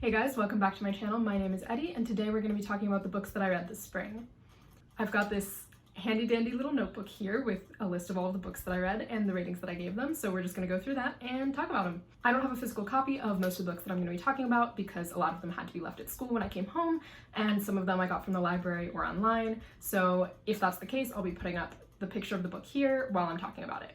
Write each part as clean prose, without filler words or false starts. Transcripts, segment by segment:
Hey guys, welcome back to my channel. My name is Eddie, and today we're going to be talking about the books that I read this spring. I've got this handy dandy little notebook here with a list of all of the books that I read and the ratings that I gave them, so we're just going to go through that and talk about them. I don't have a physical copy of most of the books that I'm going to be talking about because a lot of them had to be left at school when I came home, and some of them I got from the library or online, so if that's the case, I'll be putting up the picture of the book here while I'm talking about it.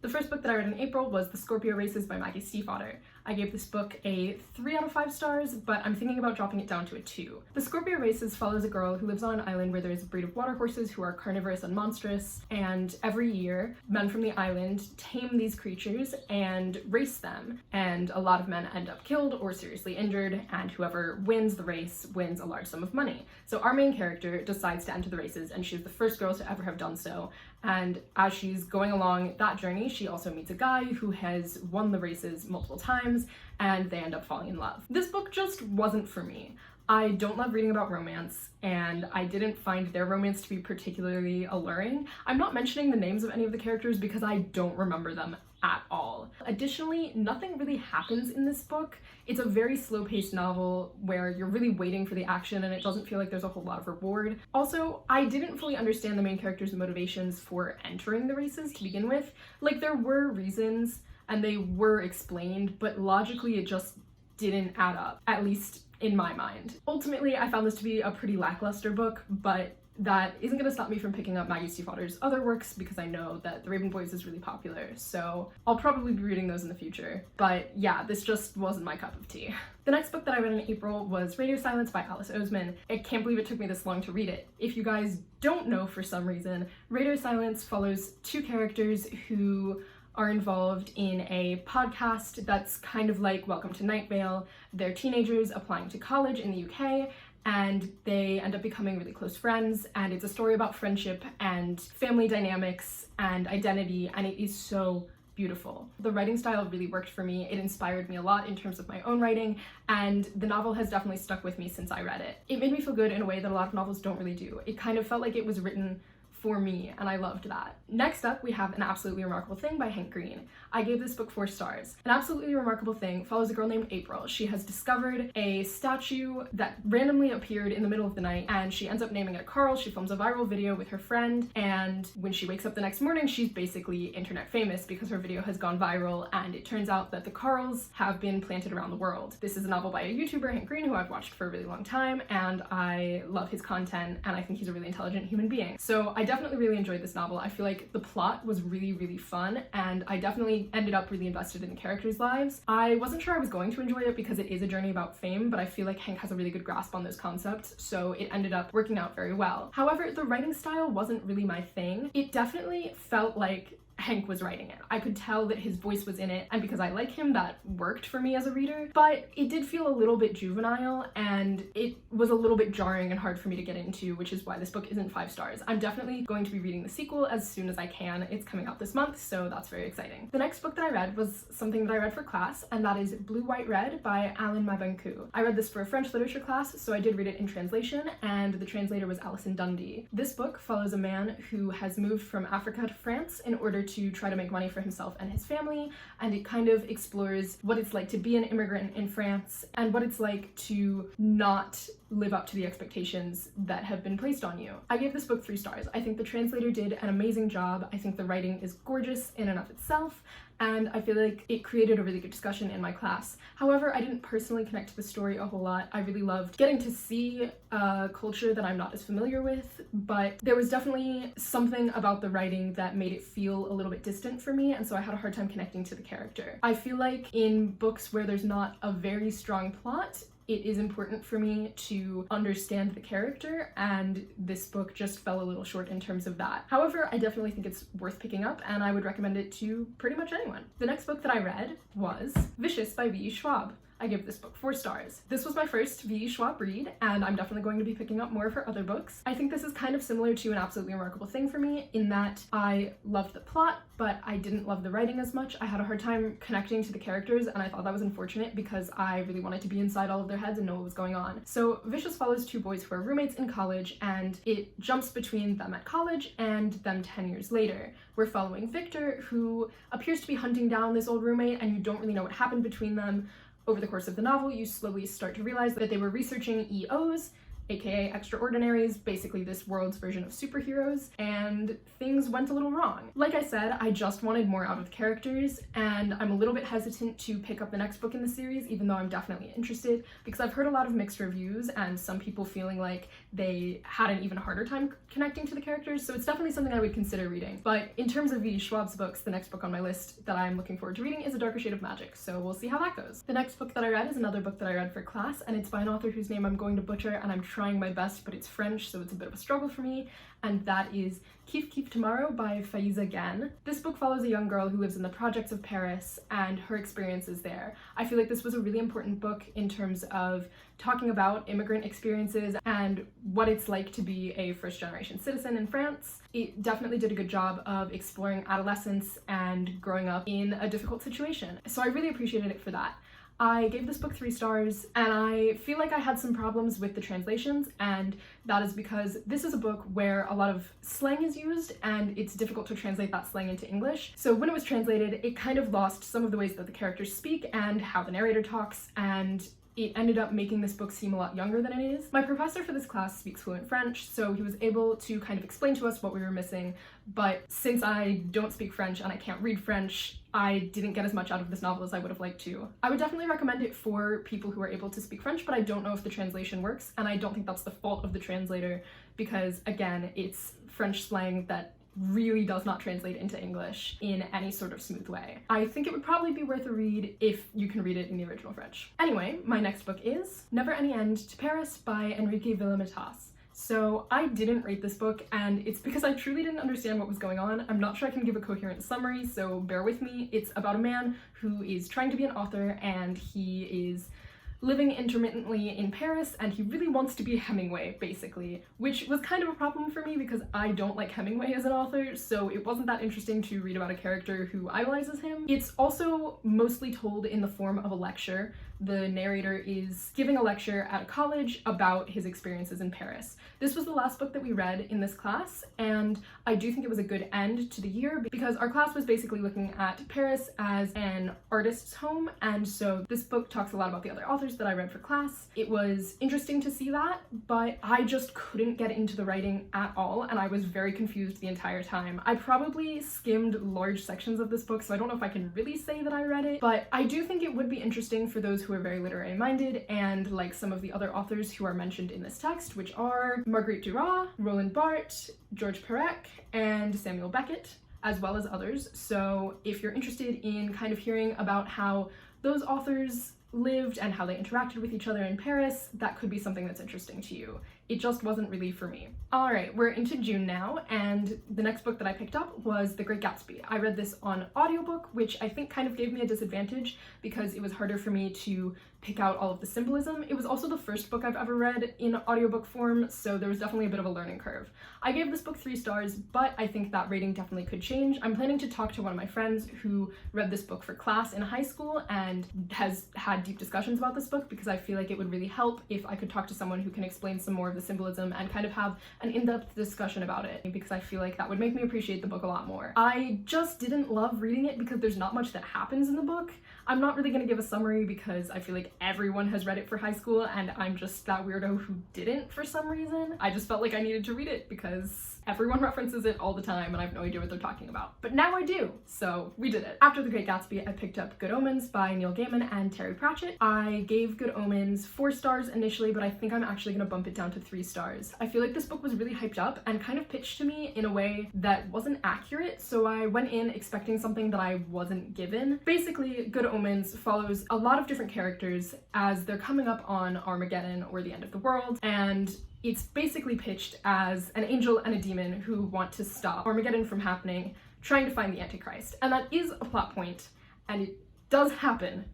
The first book that I read in April was The Scorpio Races by Maggie Stiefvater. I gave this book a 3 out of 5 stars, but I'm thinking about dropping it down to a 2. The Scorpio Races follows a girl who lives on an island where there is a breed of water horses who are carnivorous and monstrous, and every year, men from the island tame these creatures and race them, and a lot of men end up killed or seriously injured, and whoever wins the race wins a large sum of money. So our main character decides to enter the races, and she's the first girl to ever have done so, and as she's going along that journey, she also meets a guy who has won the races multiple times, and they end up falling in love. This book just wasn't for me. I don't love reading about romance, and I didn't find their romance to be particularly alluring. I'm not mentioning the names of any of the characters because I don't remember them at all. Additionally, nothing really happens in this book. It's a very slow-paced novel where you're really waiting for the action and it doesn't feel like there's a whole lot of reward. Also, I didn't fully understand the main character's motivations for entering the races to begin with. Like, there were reasons and they were explained, but logically it just didn't add up, at least in my mind. Ultimately, I found this to be a pretty lackluster book, but that isn't going to stop me from picking up Maggie Stiefvater's other works because I know that The Raven Boys is really popular, so I'll probably be reading those in the future. But yeah, this just wasn't my cup of tea. The next book that I read in April was Radio Silence by Alice Oseman. I can't believe it took me this long to read it. If you guys don't know for some reason, Radio Silence follows 2 characters who are involved in a podcast that's kind of like Welcome to Night Vale. They're teenagers applying to college in the UK, and they end up becoming really close friends, and it's a story about friendship and family dynamics and identity, and it is so beautiful. The writing style really worked for me. It inspired me a lot in terms of my own writing, and the novel has definitely stuck with me since I read it. It made me feel good in a way that a lot of novels don't really do. It kind of felt like it was written for me, and I loved that. Next up, we have An Absolutely Remarkable Thing by Hank Green. I gave this book 4 stars. An Absolutely Remarkable Thing follows a girl named April. She has discovered a statue that randomly appeared in the middle of the night, and she ends up naming it Carl. She films a viral video with her friend, and when she wakes up the next morning, she's basically internet famous because her video has gone viral, and it turns out that the Carls have been planted around the world. This is a novel by a YouTuber, Hank Green, who I've watched for a really long time, and I love his content, and I think he's a really intelligent human being. So I definitely really enjoyed this novel. I feel like the plot was really, really fun, and I definitely ended up really invested in the characters' lives. I wasn't sure I was going to enjoy it because it is a journey about fame, but I feel like Hank has a really good grasp on those concepts, so it ended up working out very well. However, the writing style wasn't really my thing. It definitely felt like Hank was writing it. I could tell that his voice was in it, and because I like him, that worked for me as a reader, but it did feel a little bit juvenile, and it was a little bit jarring and hard for me to get into, which is why this book isn't 5 stars. I'm definitely going to be reading the sequel as soon as I can. It's coming out this month, so that's very exciting. The next book that I read was something that I read for class, and that is Blue, White, Red by Alain Mabankou. I read this for a French literature class, so I did read it in translation, and the translator was Alison Dundee. This book follows a man who has moved from Africa to France in order to try to make money for himself and his family, and it kind of explores what it's like to be an immigrant in France and what it's like to not live up to the expectations that have been placed on you. I gave this book 3 stars. I think the translator did an amazing job. I think the writing is gorgeous in and of itself, and I feel like it created a really good discussion in my class. However, I didn't personally connect to the story a whole lot. I really loved getting to see a culture that I'm not as familiar with, but there was definitely something about the writing that made it feel a little bit distant for me, and so I had a hard time connecting to the character. I feel like in books where there's not a very strong plot, it is important for me to understand the character, and this book just fell a little short in terms of that. However, I definitely think it's worth picking up, and I would recommend it to pretty much anyone. The next book that I read was Vicious by V.E. Schwab. I give this book 4 stars. This was my first V.E. Schwab read, and I'm definitely going to be picking up more of her other books. I think this is kind of similar to An Absolutely Remarkable Thing for me, in that I loved the plot, but I didn't love the writing as much. I had a hard time connecting to the characters, and I thought that was unfortunate because I really wanted to be inside all of their heads and know what was going on. So Vicious follows 2 boys who are roommates in college, and it jumps between them at college and them 10 years later. We're following Victor, who appears to be hunting down this old roommate, and you don't really know what happened between them. over the course of the novel, you slowly start to realize that they were researching EOs, aka extraordinaries, basically this world's version of superheroes, and things went a little wrong. Like I said, I just wanted more out of the characters, and I'm a little bit hesitant to pick up the next book in the series, even though I'm definitely interested, because I've heard a lot of mixed reviews and some people feeling like they had an even harder time connecting to the characters, so it's definitely something I would consider reading. But in terms of V. Schwab's books, the next book on my list that I'm looking forward to reading is A Darker Shade of Magic, so we'll see how that goes. The next book that I read is another book that I read for class, and it's by an author whose name I'm going to butcher, and I'm trying my best, but it's French, so it's a bit of a struggle for me, and that is Kif Kif Tomorrow by Faiza Gan. This book follows a young girl who lives in the projects of Paris and her experiences there. I feel like this was a really important book in terms of talking about immigrant experiences and what it's like to be a first-generation citizen in France. It definitely did a good job of exploring adolescence and growing up in a difficult situation, so I really appreciated it for that. I gave this book 3 stars, and I feel like I had some problems with the translations, and that is because this is a book where a lot of slang is used and it's difficult to translate that slang into English. So when it was translated, it kind of lost some of the ways that the characters speak and how the narrator talks, and it ended up making this book seem a lot younger than it is. My professor for this class speaks fluent French, so he was able to kind of explain to us what we were missing, but since I don't speak French and I can't read French, I didn't get as much out of this novel as I would have liked to. I would definitely recommend it for people who are able to speak French, but I don't know if the translation works, and I don't think that's the fault of the translator, because again, it's French slang that really does not translate into English in any sort of smooth way. I think it would probably be worth a read if you can read it in the original French. Anyway, my next book is Never Any End to Paris by Enrique Villamatas. So I didn't rate this book, and it's because I truly didn't understand what was going on. I'm not sure I can give a coherent summary, so bear with me. It's about a man who is trying to be an author, and he is living intermittently in Paris, and he really wants to be Hemingway, basically, which was kind of a problem for me because I don't like Hemingway as an author, so it wasn't that interesting to read about a character who idolizes him. It's also mostly told in the form of a lecture. The narrator is giving a lecture at a college about his experiences in Paris. This was the last book that we read in this class, and I do think it was a good end to the year because our class was basically looking at Paris as an artist's home, and so this book talks a lot about the other authors that I read for class. It was interesting to see that, but I just couldn't get into the writing at all, and I was very confused the entire time. I probably skimmed large sections of this book, so I don't know if I can really say that I read it, but I do think it would be interesting for those who are very literary minded and like some of the other authors who are mentioned in this text, which are Marguerite Duras, Roland Barthes, George Perec, and Samuel Beckett, as well as others. So if you're interested in kind of hearing about how those authors lived and how they interacted with each other in Paris, that could be something that's interesting to you. It just wasn't really for me. All right, we're into June now, and the next book that I picked up was The Great Gatsby. I read this on audiobook, which I think kind of gave me a disadvantage because it was harder for me to pick out all of the symbolism. It was also the first book I've ever read in audiobook form, so there was definitely a bit of a learning curve. I gave this book 3 stars, but I think that rating definitely could change. I'm planning to talk to one of my friends who read this book for class in high school and has had deep discussions about this book because I feel like it would really help if I could talk to someone who can explain some more of the symbolism and kind of have an in-depth discussion about it, because I feel like that would make me appreciate the book a lot more. I just didn't love reading it because there's not much that happens in the book. I'm not really gonna give a summary because I feel like everyone has read it for high school and I'm just that weirdo who didn't for some reason. I just felt like I needed to read it because everyone references it all the time and I have no idea what they're talking about. But now I do, so we did it. After The Great Gatsby, I picked up Good Omens by Neil Gaiman and Terry Pratchett. I gave Good Omens 4 stars initially, but I think I'm actually gonna bump it down to 3 stars. I feel like this book was really hyped up and kind of pitched to me in a way that wasn't accurate, so I went in expecting something that I wasn't given. Basically, Good Omens follows a lot of different characters as they're coming up on Armageddon or the end of the world, and it's basically pitched as an angel and a demon who want to stop Armageddon from happening, trying to find the Antichrist. And that is a plot point, and it does happen,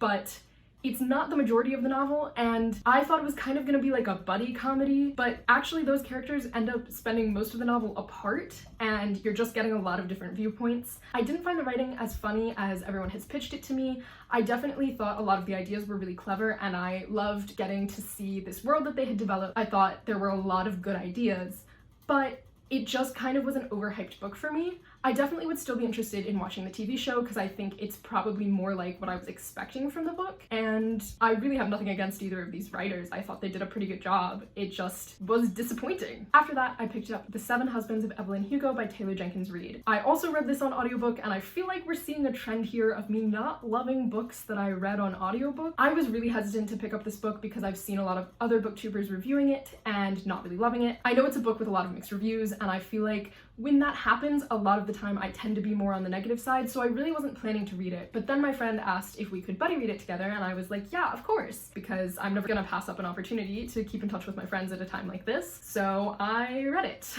but it's not the majority of the novel, and I thought it was kind of gonna be like a buddy comedy, but actually those characters end up spending most of the novel apart, and you're just getting a lot of different viewpoints. I didn't find the writing as funny as everyone has pitched it to me. I definitely thought a lot of the ideas were really clever, and I loved getting to see this world that they had developed. I thought there were a lot of good ideas, but it just kind of was an overhyped book for me. I definitely would still be interested in watching the TV show because I think it's probably more like what I was expecting from the book, and I really have nothing against either of these writers. I thought they did a pretty good job. It just was disappointing. After that, I picked up The 7 Husbands of Evelyn Hugo by Taylor Jenkins Reid. I also read this on audiobook, and I feel like we're seeing a trend here of me not loving books that I read on audiobook. I was really hesitant to pick up this book because I've seen a lot of other booktubers reviewing it and not really loving it. I know it's a book with a lot of mixed reviews, and I feel like when that happens, a lot of the time I tend to be more on the negative side, so I really wasn't planning to read it. But then my friend asked if we could buddy read it together, and I was like, yeah, of course, because I'm never gonna pass up an opportunity to keep in touch with my friends at a time like this. So I read it,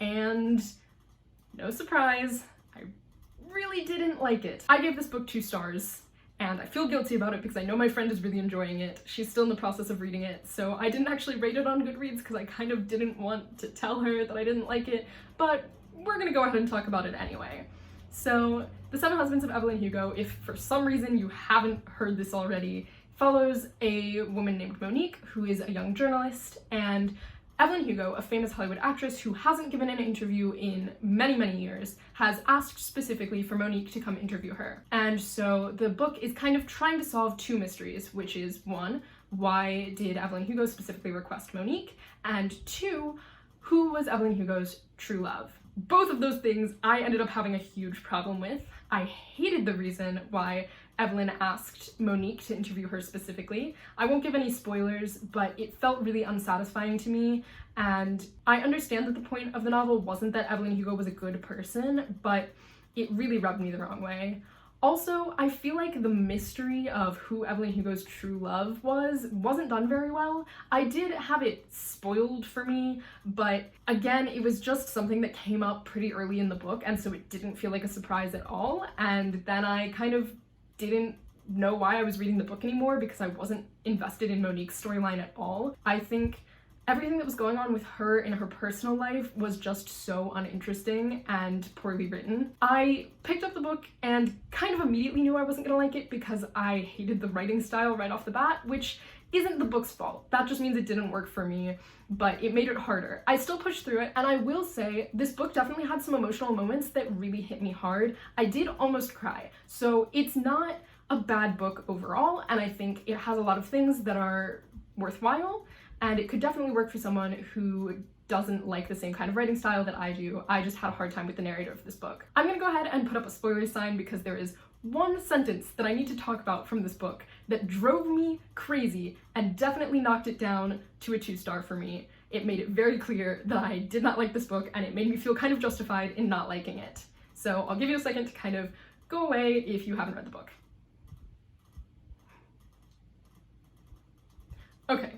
and no surprise, I really didn't like it. I gave this book 2 stars. And I feel guilty about it because I know my friend is really enjoying it. She's still in the process of reading it, so I didn't actually rate it on Goodreads because I kind of didn't want to tell her that I didn't like it, but we're gonna go ahead and talk about it anyway. So, The 7 Husbands of Evelyn Hugo, if for some reason you haven't heard this already, follows a woman named Monique, who is a young journalist, and Evelyn Hugo, a famous Hollywood actress who hasn't given an interview in many years, has asked specifically for Monique to come interview her. And so the book is kind of trying to solve 2 mysteries, which is 1, why did Evelyn Hugo specifically request Monique? And 2, who was Evelyn Hugo's true love? Both of those things I ended up having a huge problem with. I hated the reason why Evelyn asked Monique to interview her specifically. I won't give any spoilers, but it felt really unsatisfying to me, and I understand that the point of the novel wasn't that Evelyn Hugo was a good person, but it really rubbed me the wrong way. Also, I feel like the mystery of who Evelyn Hugo's true love wasn't done very well. I did have it spoiled for me, but again, it was just something that came up pretty early in the book, and so it didn't feel like a surprise at all, and then I kind of didn't know why I was reading the book anymore because I wasn't invested in Monique's storyline at all. I think everything that was going on with her in her personal life was just so uninteresting and poorly written. I picked up the book and kind of immediately knew I wasn't gonna like it because I hated the writing style right off the bat, which isn't the book's fault. That just means it didn't work for me, but it made it harder. I still pushed through it, and I will say this book definitely had some emotional moments that really hit me hard. I did almost cry, so it's not a bad book overall, and I think it has a lot of things that are worthwhile, and it could definitely work for someone who doesn't like the same kind of writing style that I do. I just had a hard time with the narrator of this book. I'm gonna go ahead and put up a spoiler sign because there is one sentence that I need to talk about from this book that drove me crazy and definitely knocked it down to a 2-star for me. It made it very clear that I did not like this book, and it made me feel kind of justified in not liking it. So I'll give you a second to kind of go away if you haven't read the book. Okay,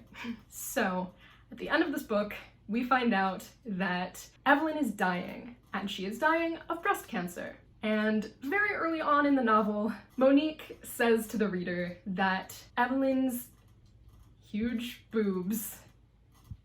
so at the end of this book, we find out that Evelyn is dying, and she is dying of breast cancer. And very early on in the novel, Monique says to the reader that Evelyn's huge boobs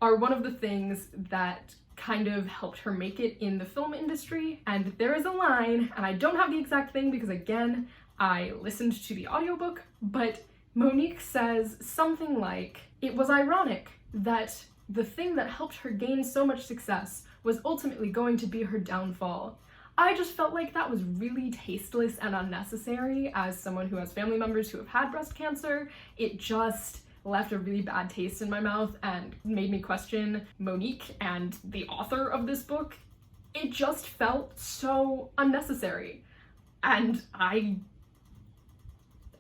are one of the things that kind of helped her make it in the film industry. And there is a line, and I don't have the exact thing because again, I listened to the audiobook, but Monique says something like, "It was ironic that the thing that helped her gain so much success was ultimately going to be her downfall." I just felt like that was really tasteless and unnecessary as someone who has family members who have had breast cancer. It just left a really bad taste in my mouth and made me question Monique and the author of this book. It just felt so unnecessary. And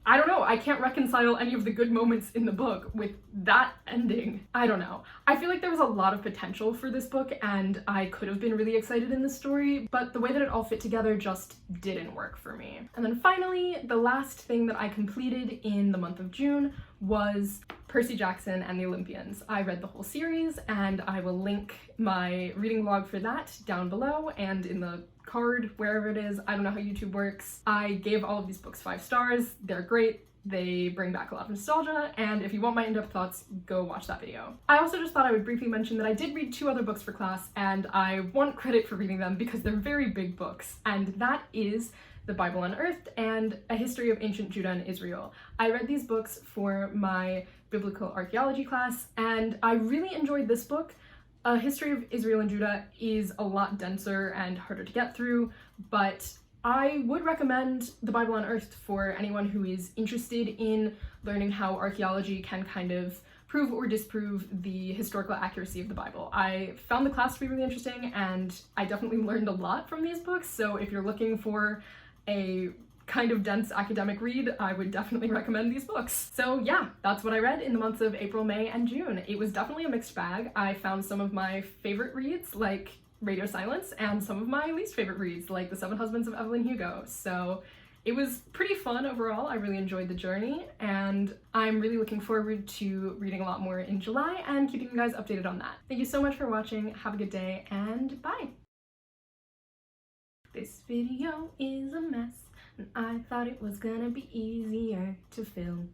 I don't know, I can't reconcile any of the good moments in the book with that ending. I don't know. I feel like there was a lot of potential for this book and I could have been really excited in the story, but the way that it all fit together just didn't work for me. And then finally, the last thing that I completed in the month of June was Percy Jackson and the Olympians. I read the whole series, and I will link my reading log for that down below and in the card, wherever it is. I don't know how YouTube works. I gave all of these books 5 stars. They're great. They bring back a lot of nostalgia, and if you want my in-depth thoughts, go watch that video. I also just thought I would briefly mention that I did read 2 other books for class, and I want credit for reading them because they're very big books, and that is The Bible Unearthed and A History of Ancient Judah and Israel. I read these books for my biblical archaeology class, and I really enjoyed this book, A history of Israel and Judah is a lot denser and harder to get through, but I would recommend The Bible Unearthed for anyone who is interested in learning how archaeology can kind of prove or disprove the historical accuracy of the Bible. I found the class to be really interesting, and I definitely learned a lot from these books, so if you're looking for a kind of dense academic read, I would definitely recommend these books. So yeah, that's what I read in the months of April, May, and June. It was definitely a mixed bag. I found some of my favorite reads, like Radio Silence, and some of my least favorite reads, like The Seven Husbands of Evelyn Hugo. So it was pretty fun overall. I really enjoyed the journey, and I'm really looking forward to reading a lot more in July and keeping you guys updated on that. Thank you so much for watching. Have a good day, and bye! This video is a mess, and I thought it was gonna be easier to film.